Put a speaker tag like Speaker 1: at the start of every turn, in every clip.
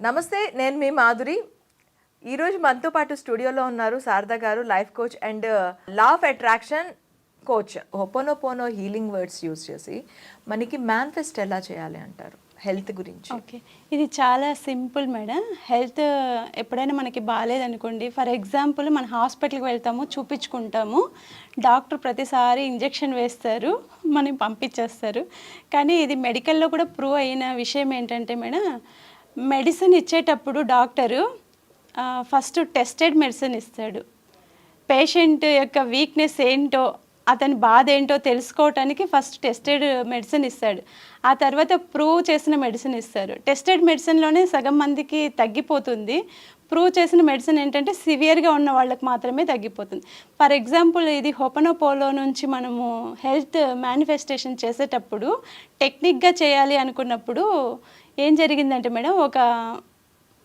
Speaker 1: నమస్తే, నేను మీ మాధురి. ఈరోజు మనతో పాటు స్టూడియోలో ఉన్నారు శారద గారు, life coach and law of attraction coach. Ho'oponopono healing words use చేసి మనకి మేనిఫెస్ట్ ఎలా చేయాలి అంటారు హెల్త్ గురించి?
Speaker 2: ఓకే, ఇది చాలా సింపుల్ మేడం. హెల్త్ ఎప్పుడైనా మనకి బాగాలేదనుకోండి, ఫర్ ఎగ్జాంపుల్ మన హాస్పిటల్కి వెళ్తాము, చూపించుకుంటాము, డాక్టర్ ప్రతిసారి ఇంజెక్షన్ వేస్తారు, మనం పంపించేస్తారు. కానీ ఇది మెడికల్లో కూడా ప్రూవ్ అయిన విషయం ఏంటంటే మేడం, మెడిసిన్ ఇచ్చేటప్పుడు డాక్టరు ఫస్ట్ టెస్టెడ్ మెడిసిన్ ఇస్తాడు. పేషెంట్ యొక్క వీక్నెస్ ఏంటో, అతని బాధ ఏంటో తెలుసుకోవటానికి ఫస్ట్ టెస్టెడ్ మెడిసిన్ ఇస్తాడు. ఆ తర్వాత ప్రూవ్ చేసిన మెడిసిన్ ఇస్తారు. టెస్టెడ్ మెడిసిన్లోనే సగం మందికి తగ్గిపోతుంది. ప్రూవ్ చేసిన మెడిసిన్ ఏంటంటే సివియర్గా ఉన్న వాళ్ళకి మాత్రమే తగ్గిపోతుంది. ఫర్ ఎగ్జాంపుల్, ఇది హోపోనోపోనో నుంచి మనము హెల్త్ మేనిఫెస్టేషన్ చేసేటప్పుడు టెక్నిక్గా చేయాలి అనుకున్నప్పుడు ఏం జరిగిందంటే మేడం, ఒక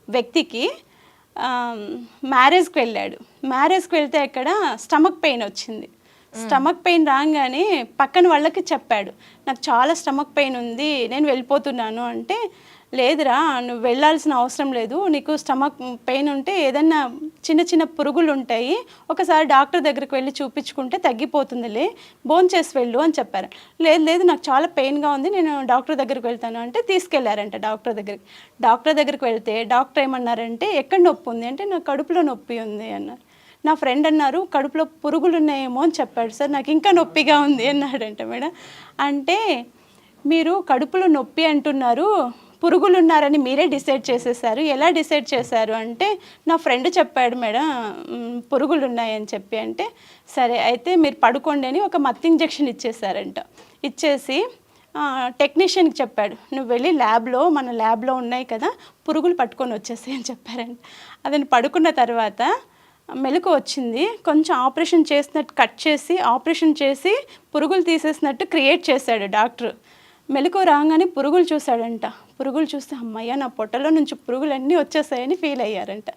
Speaker 2: వ్యక్తికి మ్యారేజ్కి వెళ్ళాడు. మ్యారేజ్కి వెళ్తే అక్కడ స్టమక్ పెయిన్ వచ్చింది. స్టమక్ పెయిన్ రాగానే పక్కన వాళ్ళకి చెప్పాడు, నాకు చాలా స్టమక్ పెయిన్ ఉంది, నేను వెళ్ళిపోతున్నాను అంటే, లేదురా నువ్వు వెళ్ళాల్సిన అవసరం లేదు, నీకు స్టమక్ పెయిన్ ఉంటే ఏదన్నా చిన్న చిన్న పురుగులు ఉంటాయి, ఒకసారి డాక్టర్ దగ్గరికి వెళ్ళి చూపించుకుంటే తగ్గిపోతుందిలే, భోంచేసి వెళ్ళు అని చెప్పారు. లేదు లేదు నాకు చాలా పెయిన్గా ఉంది, నేను డాక్టర్ దగ్గరికి వెళ్తాను అంటే తీసుకెళ్లారంట డాక్టర్ దగ్గరికి. డాక్టర్ దగ్గరికి వెళ్తే డాక్టర్ ఏమన్నారంటే, ఎక్కడ నొప్పి ఉంది అంటే, నాకు కడుపులో నొప్పి ఉంది అన్నారు. నా ఫ్రెండ్ అన్నారు, కడుపులో పురుగులు ఉన్నాయేమో అని చెప్పాడు. సార్ నాకు ఇంకా నొప్పిగా ఉంది అన్నాడంట మేడం. అంటే మీరు కడుపులో నొప్పి అంటున్నారు, పురుగులు ఉన్నారని మీరే డిసైడ్ చేసేసారు, ఎలా డిసైడ్ చేశారు అంటే, నా ఫ్రెండ్ చెప్పాడు మేడం పురుగులు ఉన్నాయని చెప్పి. అంటే సరే అయితే మీరు పడుకోండి అని ఒక మత్తు ఇంజెక్షన్ ఇచ్చేసారంట. ఇచ్చేసి టెక్నీషియన్కి చెప్పాడు, నువ్వు వెళ్ళి ల్యాబ్లో, మన ల్యాబ్లో ఉన్నాయి కదా, పురుగులు పట్టుకొని వచ్చేసాయి అని చెప్పారంట. అతను పడుకున్న తర్వాత మెలకు వచ్చింది, కొంచెం ఆపరేషన్ చేసినట్టు కట్ చేసి ఆపరేషన్ చేసి పురుగులు తీసేసినట్టు క్రియేట్ చేశాడు డాక్టర్. మెలకు రాగానే పురుగులు చూశాడంట. పురుగులు చూస్తే అమ్మయ్య నా పొట్టలో నుంచి పురుగులన్నీ వచ్చేసాయని ఫీల్ అయ్యారంట.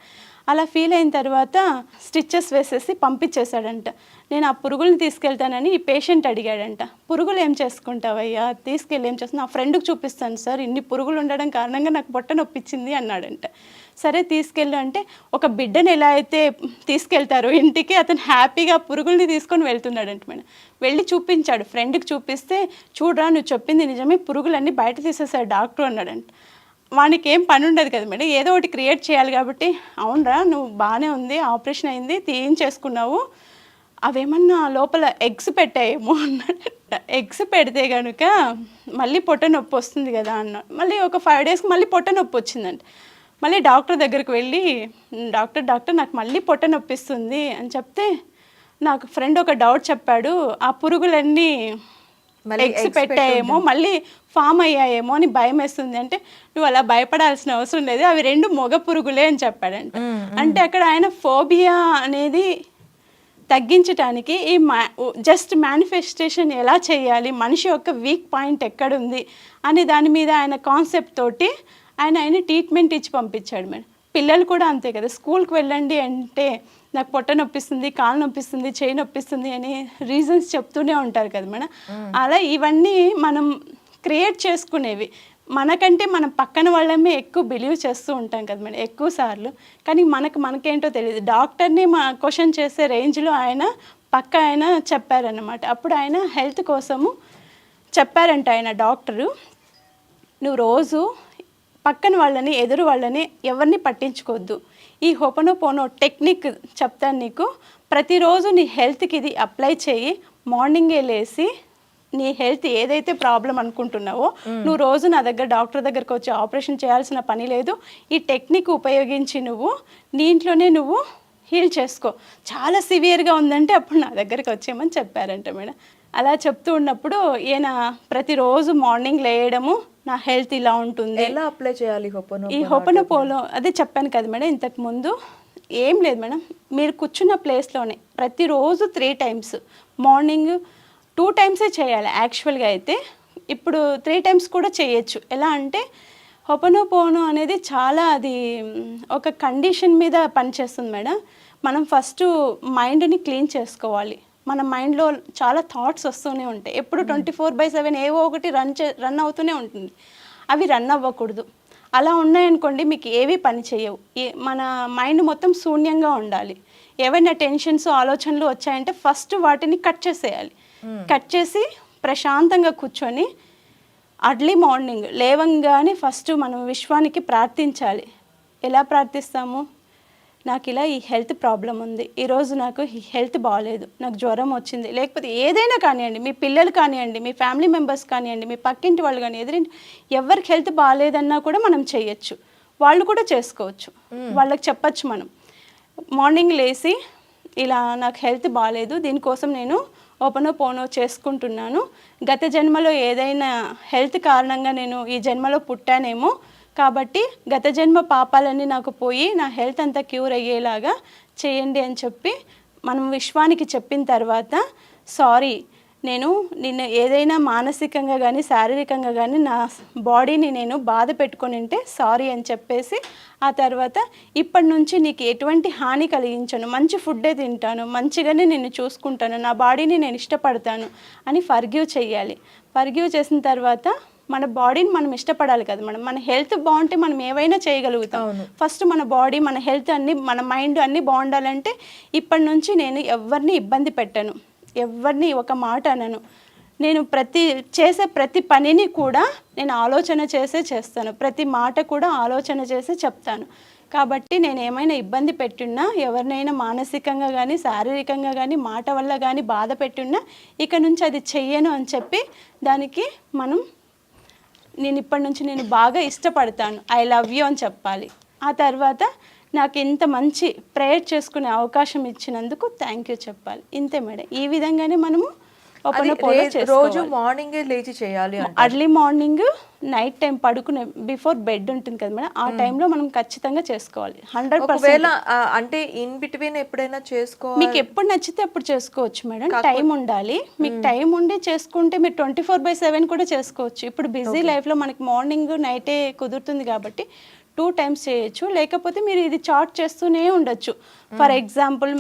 Speaker 2: అలా ఫీల్ అయిన తర్వాత స్టిచ్చెస్ వేసేసి పంపించేశాడంట. నేను ఆ పురుగుల్ని తీసుకెళ్తానని ఈ పేషెంట్ అడిగాడంట. పురుగులు ఏం చేసుకుంటావయ్యా, తీసుకెళ్ళి ఏం చేస్తాను, నా ఫ్రెండ్కి చూపిస్తాను సార్, ఇన్ని పురుగులు ఉండడం కారణంగా నాకు పొట్ట నొప్పించింది అన్నాడంట. సరే తీసుకెళ్ళు అంటే, ఒక బిడ్డను ఎలా అయితే తీసుకెళ్తారో ఇంటికి, అతను హ్యాపీగా పురుగుల్ని తీసుకొని వెళ్తున్నాడంట మేడం. వెళ్ళి చూపించాడు, ఫ్రెండ్కి చూపిస్తే, చూడరా నువ్వు చెప్పింది నిజమే, పురుగులన్నీ బయట తీసేసాడు డాక్టర్ అన్నాడంట. వానికి ఏం పని ఉండదు కదా మేడం, ఏదో ఒకటి క్రియేట్ చేయాలి కాబట్టి, అవునరా నువ్వు బాగానే ఉంది, ఆపరేషన్ అయింది, తీయించేసుకున్నావు, అవేమన్నా లోపల ఎగ్స్ పెట్టాయేమో అన్నాడంట. ఎగ్స్ పెడితే కనుక మళ్ళీ పొట్ట నొప్పి వస్తుంది కదా అన్నాడు. మళ్ళీ ఒక 5 డేస్కి మళ్ళీ పొట్ట నొప్పి వచ్చిందంట. మళ్ళీ డాక్టర్ దగ్గరికి వెళ్ళి, డాక్టర్ నాకు మళ్ళీ పొట్ట నొప్పిస్తుంది అని చెప్తే, నాకు ఫ్రెండ్ ఒక డౌట్ చెప్పాడు, ఆ పురుగులన్నీ ఎగ్స్ పెట్టాయేమో, మళ్ళీ ఫామ్ అయ్యాయేమో అని భయం వేస్తుంది అంటే, నువ్వు అలా భయపడాల్సిన అవసరం లేదు, అవి 2 మగ పురుగులే అని చెప్పాడంట. అంటే అక్కడ ఆయన ఫోబియా అనేది తగ్గించడానికి ఈ జస్ట్ మేనిఫెస్టేషన్ ఎలా చేయాలి, మనిషి యొక్క వీక్ పాయింట్ ఎక్కడుంది అని దాని మీద ఆయన కాన్సెప్ట్ తోటి ఆయన ట్రీట్మెంట్ ఇచ్చి పంపించాడు మేడం. పిల్లలు కూడా అంతే కదా, స్కూల్కి వెళ్ళండి అంటే నాకు పొట్ట నొప్పిస్తుంది, కాలు నొప్పిస్తుంది, చేయి నొప్పిస్తుంది అని రీజన్స్ చెప్తూనే ఉంటారు కదా మేడం. అలా ఇవన్నీ మనం క్రియేట్ చేసుకునేవి. మనకంటే మనం పక్కన వాళ్ళమే ఎక్కువ బిలీవ్ చేస్తూ ఉంటాం కదా మేడం ఎక్కువ సార్లు. కానీ మనకేంటో తెలియదు. డాక్టర్ని క్వశ్చన్ చేసే రేంజ్లో ఆయన చెప్పారన్నమాట. అప్పుడు ఆయన హెల్త్ కోసము చెప్పారంట ఆయన డాక్టరు, నువ్వు రోజు పక్కన వాళ్ళని, ఎదురు వాళ్ళని ఎవరిని పట్టించుకోవద్దు, ఈ హోపోనోపోనో టెక్నిక్ చెప్తాను నీకు, ప్రతిరోజు నీ హెల్త్కి ఇది అప్లై చేయి, మార్నింగే లేసి నీ హెల్త్ ఏదైతే ప్రాబ్లం అనుకుంటున్నావో నువ్వు రోజు నా దగ్గర డాక్టర్ దగ్గరకు వచ్చి ఆపరేషన్ చేయాల్సిన పని లేదు, ఈ టెక్నిక్ ఉపయోగించి నువ్వు నీ ఇంట్లోనే నువ్వు హీల్ చేసుకో, చాలా సివియర్గా ఉందంటే అప్పుడు నా దగ్గరికి వచ్చేయమని చెప్పారంట మేడం. అలా చెప్తూ ఉన్నప్పుడు ఈయన ప్రతిరోజు మార్నింగ్ లేయడము, నా హెల్త్ ఇలా ఉంటుంది.
Speaker 1: ఎలా అప్లై చేయాలి
Speaker 2: ఈ హోపోనోపోనో? అదే చెప్పాను కదా మేడం ఇంతకు ముందు. ఏం లేదు మేడం, మీరు కూర్చున్న ప్లేస్లోనే ప్రతిరోజు 3 టైమ్స్, మార్నింగ్ 2 టైమ్సే చేయాలి యాక్చువల్గా అయితే. ఇప్పుడు 3 టైమ్స్ కూడా చేయొచ్చు. ఎలా అంటే హోపోనోపోనో అనేది చాలా అది ఒక కండిషన్ మీద పనిచేస్తుంది మేడం. మనం ఫస్ట్ మైండ్ని క్లీన్ చేసుకోవాలి. మన మైండ్లో చాలా థాట్స్ వస్తూనే ఉంటాయి, ఎప్పుడు 24/7 ఏవో ఒకటి రన్ అవుతూనే ఉంటుంది. అవి రన్ అవ్వకూడదు. అలా ఉన్నాయనుకోండి మీకు ఏవి పని చేయవు. మన మైండ్ మొత్తం శూన్యంగా ఉండాలి. ఏవైనా టెన్షన్స్ ఆలోచనలు వచ్చాయంటే ఫస్ట్ వాటిని కట్ చేసేయాలి. కట్ చేసి ప్రశాంతంగా కూర్చొని అర్లీ మార్నింగ్ లేవంగానే ఫస్ట్ మనం విశ్వానికి ప్రార్థించాలి. ఎలా ప్రార్థిస్తాము? నాకు ఇలా ఈ హెల్త్ ప్రాబ్లం ఉంది, ఈరోజు నాకు ఈ హెల్త్ బాగాలేదు, నాకు జ్వరం వచ్చింది, లేకపోతే ఏదైనా కానివ్వండి, మీ పిల్లలు కానివ్వండి, మీ ఫ్యామిలీ మెంబర్స్ కానివ్వండి, మీ పక్కింటి వాళ్ళు కానీ ఎదురింటి ఎవరికి హెల్త్ బాగాలేదన్నా కూడా మనం చేయొచ్చు. వాళ్ళు కూడా చేసుకోవచ్చు. వాళ్ళకి చెప్పచ్చు మనం మార్నింగ్ లేసి ఇలా నాకు హెల్త్ బాగాలేదు, దీనికోసం నేను ఓపెనో చేసుకుంటున్నాను. గత జన్మలో ఏదైనా హెల్త్ కారణంగా నేను ఈ జన్మలో పుట్టానేమో, కాబట్టి గత జన్మ పాపాలన్నీ నాకు పోయి నా హెల్త్ అంతా క్యూర్ అయ్యేలాగా చేయండి అని చెప్పి మనం విశ్వానికి చెప్పిన తర్వాత, సారీ నేను నిన్ను ఏదైనా మానసికంగా కానీ శారీరకంగా కానీ నా బాడీని నేను బాధ పెట్టుకొని ఉంటే సారీ అని చెప్పేసి, ఆ తర్వాత ఇప్పటి నుంచి నీకు ఎటువంటి హాని కలిగించను, మంచి ఫుడ్డే తింటాను, మంచిగానే నిన్ను చూసుకుంటాను, నా బాడీని నేను ఇష్టపడతాను అని ఫర్గివ్ చెయ్యాలి. ఫర్గివ్ చేసిన తర్వాత మన బాడీని మనం ఇష్టపడాలి కదా. మన హెల్త్ బాగుంటే మనం ఏవైనా చేయగలుగుతాం. ఫస్ట్ మన బాడీ, మన హెల్త్ అన్నీ, మన మైండ్ అన్నీ బాగుండాలంటే ఇప్పటి నుంచి నేను ఎవరిని ఇబ్బంది పెట్టను, ఎవరిని ఒక మాట అనను. నేను చేసే ప్రతి పనిని కూడా నేను ఆలోచన చేస్తాను, ప్రతి మాట కూడా ఆలోచన చేసి చెప్తాను. కాబట్టి నేను ఏమైనా ఇబ్బంది పెట్టున్నా, ఎవరినైనా మానసికంగా కానీ శారీరకంగా కానీ మాట వల్ల కానీ బాధ పెట్టున్నా ఇక నుంచి అది చెయ్యను అని చెప్పి దానికి మనం నేను ఇప్పటి నుంచి నేను బాగా ఇష్టపడతాను, ఐ లవ్ యూ అని చెప్పాలి. ఆ తర్వాత నాకు ఇంత మంచి ప్రేయర్ చేసుకునే అవకాశం ఇచ్చినందుకు థ్యాంక్ యూ చెప్పాలి. ఇంతే మేడం. ఈ విధంగానే మనము
Speaker 1: రోజు మార్నింగ్ లేచి చేయాలి.
Speaker 2: అర్లీ మార్నింగ్, నైట్ టైం పడుకునే బిఫోర్ బెడ్ ఉంటుంది కదా మేడం, ఆ టైంలో మనం ఖచ్చితంగా చేసుకోవాలి. 100%.
Speaker 1: అంటే ఇన్ బిట్వీన్ ఎప్పుడైనా చేసుకోవాలి,
Speaker 2: మీకు ఎప్పుడు నచ్చితే అప్పుడు చేసుకోవచ్చు మేడం. టైం ఉండాలి. మీకు టైం ఉండి చేసుకుంటే మీరు 24/7 కూడా చేసుకోవచ్చు. ఇప్పుడు బిజీ లైఫ్లో మనకి మార్నింగ్ నైటే కుదురుతుంది కాబట్టి 2 times చేయొచ్చు. లేకపోతే మీరు ఇది చార్ట్ చేస్తూనే ఉండొచ్చు. ఫర్ ఎగ్జాంపుల్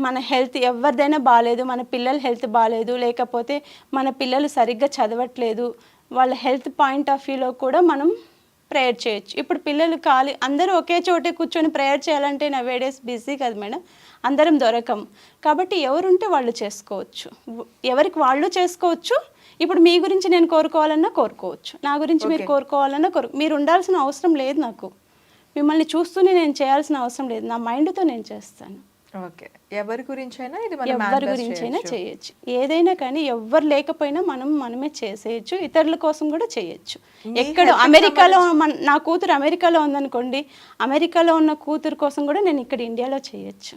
Speaker 2: మన హెల్త్ ఎవరిదైనా బాగాలేదు, మన పిల్లల హెల్త్ బాగాలేదు, లేకపోతే మన పిల్లలు సరిగ్గా చదవట్లేదు, వాళ్ళ హెల్త్ పాయింట్ ఆఫ్ వ్యూలో కూడా మనం ప్రేయర్ చేయొచ్చు. ఇప్పుడు పిల్లలు అందరూ ఒకే చోటే కూర్చొని ప్రేయర్ చేయాలంటే నవేడేస్ బిజీ కదా మేడం, అందరం దొరకం. కాబట్టి ఎవరుంటే వాళ్ళు చేసుకోవచ్చు, ఎవరికి వాళ్ళు చేసుకోవచ్చు. ఇప్పుడు మీ గురించి నేను కోరుకోవాలన్నా కోరుకోవచ్చు, నా గురించి మీరు కోరుకోవాలన్నా మీరు ఉండాల్సిన అవసరం లేదు. నాకు మిమ్మల్ని చూస్తూనే నేను చేయాల్సిన అవసరం లేదు, నా మైండ్తో నేను చేస్తాను.
Speaker 1: ఓకే, ఎవరి గురించైనా
Speaker 2: ఎవరి గురించైనా చేయొచ్చు. ఏదైనా కానీ ఎవరు లేకపోయినా మనమే చేసేయచ్చు, ఇతరుల కోసం కూడా చేయొచ్చు. ఎక్కడ అమెరికాలో నా కూతురు అమెరికాలో ఉందనుకోండి, అమెరికాలో ఉన్న కూతురు కోసం కూడా నేను ఇక్కడ ఇండియాలో చేయొచ్చు.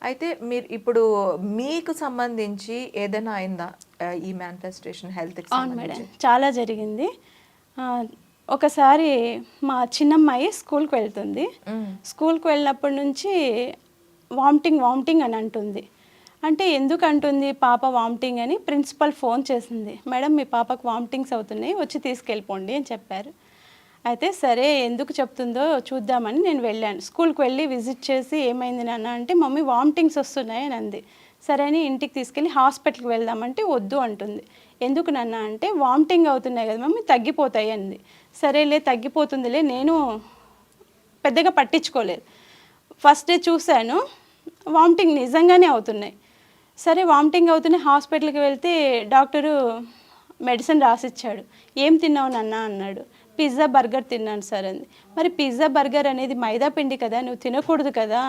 Speaker 1: అయితే మీరు ఇప్పుడు మీకు సంబంధించి ఏదైనా అయిందా ఈ మేనిఫెస్టేషన్ హెల్త్?
Speaker 2: అవును మేడం, చాలా జరిగింది. ఒకసారి మా చిన్నమ్మాయి స్కూల్కి వెళ్తుంది. స్కూల్కి వెళ్ళినప్పటి నుంచి వామిటింగ్ అని అంటుంది. అంటే ఎందుకు అంటుంది పాప వామిటింగ్ అని ప్రిన్సిపల్ ఫోన్ చేసింది. మేడం మీ పాపకు వామిటింగ్స్ అవుతున్నాయి, వచ్చి తీసుకెళ్ళిపోండి అని చెప్పారు. అయితే సరే ఎందుకు చెప్తుందో చూద్దామని నేను వెళ్ళాను. స్కూల్కి వెళ్ళి విజిట్ చేసి ఏమైంది నాన్న అంటే మమ్మీ వామిటింగ్స్ వస్తున్నాయి అని అంది. సరే అని ఇంటికి తీసుకెళ్ళి హాస్పిటల్కి వెళ్దామంటే వద్దు అంటుంది. ఎందుకు నాన్న అంటే వామిటింగ్ అవుతున్నాయి కదా మమ్మీ, తగ్గిపోతాయి అంది. సరేలే తగ్గిపోతుందిలే, నేను పెద్దగా పట్టించుకోలేదు. ఫస్ట్ డే చూశాను వామిటింగ్ నిజంగానే అవుతున్నాయి. సరే వామిటింగ్ అవుతున్నాయి, హాస్పిటల్కి వెళ్తే డాక్టరు మెడిసిన్ రాసిచ్చాడు. ఏం తిన్నావు నాన్న అన్నాడు. పిజ్జా బర్గర్ తిన్నాను సార్ అంది. మరి పిజ్జా బర్గర్ అనేది మైదా పిండి కదా, నువ్వు తినకూడదు కదా,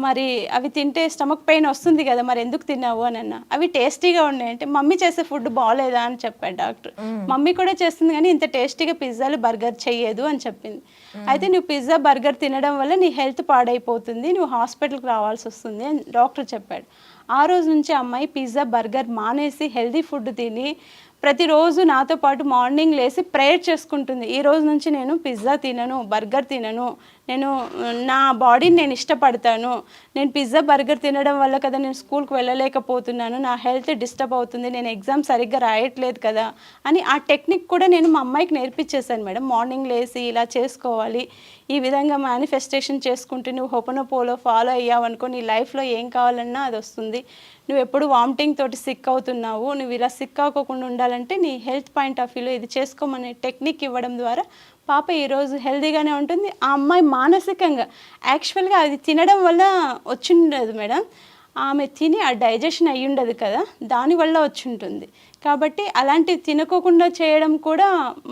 Speaker 2: మరి అవి తింటే స్టమక్ పెయిన్ వస్తుంది కదా, మరి ఎందుకు తిన్నావు అని అన్నా. అవి టేస్టీగా ఉన్నాయంటే మమ్మీ చేసే ఫుడ్ బాగోలేదా అని చెప్పాడు డాక్టర్. మమ్మీ కూడా చేస్తుంది కానీ ఇంత టేస్టీగా పిజ్జాలు బర్గర్ చెయ్యదు అని చెప్పింది. అయితే నువ్వు పిజ్జా బర్గర్ తినడం వల్ల నీ హెల్త్ పాడైపోతుంది, నువ్వు హాస్పిటల్కి రావాల్సి వస్తుంది అని డాక్టర్ చెప్పాడు. ఆ రోజు నుంచి అమ్మాయి పిజ్జా బర్గర్ మానేసి హెల్తీ ఫుడ్ తిని ప్రతిరోజు నాతో పాటు మార్నింగ్ లేసి ప్రేయర్ చేసుకుంటుంది. ఈ రోజు నుంచి నేను పిజ్జా తినను, బర్గర్ తినను, నేను నా బాడీని నేను ఇష్టపడతాను, నేను పిజ్జా బర్గర్ తినడం వల్ల కదా నేను స్కూల్కి వెళ్ళలేకపోతున్నాను, నా హెల్త్ డిస్టర్బ్ అవుతుంది, నేను ఎగ్జామ్ సరిగ్గా రాయట్లేదు కదా అని ఆ టెక్నిక్ కూడా నేను మా అమ్మాయికి నేర్పించేశాను మేడం. మార్నింగ్ లేసి ఇలా చేసుకోవాలి, ఈ విధంగా మేనిఫెస్టేషన్ చేసుకుంటూ నువ్వు హోపనోపోలో ఫాలో అయ్యావనుకో నీ లైఫ్లో ఏం కావాలన్నా అది వస్తుంది, నువ్వు ఎప్పుడు వామిటింగ్ తోటి సిక్ అవుతున్నావు, నువ్వు ఇలా సిక్ అవ్వకుండా ఉండాలంటే నీ హెల్త్ పాయింట్ ఆఫ్ వ్యూలో ఇది చేసుకోమనే టెక్నిక్ ఇవ్వడం ద్వారా పాప ఈరోజు హెల్తీగానే ఉంటుంది. ఆ అమ్మాయి మానసికంగా యాక్చువల్గా అది తినడం వల్ల వచ్చిండదు మేడం, ఆమె తిని ఆ డైజెషన్ అయ్యి ఉండదు కదా, దానివల్ల వచ్చి ఉంటుంది. కాబట్టి అలాంటివి తినకోకుండా చేయడం కూడా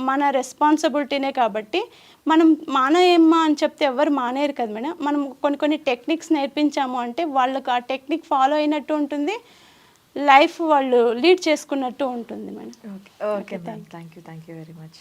Speaker 2: మన రెస్పాన్సిబిలిటీనే. కాబట్టి మనం మానేయమ్మా అని చెప్తే ఎవరు మానేయరు కదా మేడం. మనం కొన్ని టెక్నిక్స్ నేర్పించాము అంటే వాళ్ళకు ఆ టెక్నిక్ ఫాలో అయినట్టు ఉంటుంది, లైఫ్ వాళ్ళు లీడ్ చేసుకున్నట్టు ఉంటుంది madam.
Speaker 1: Okay ma'am, thank you very much.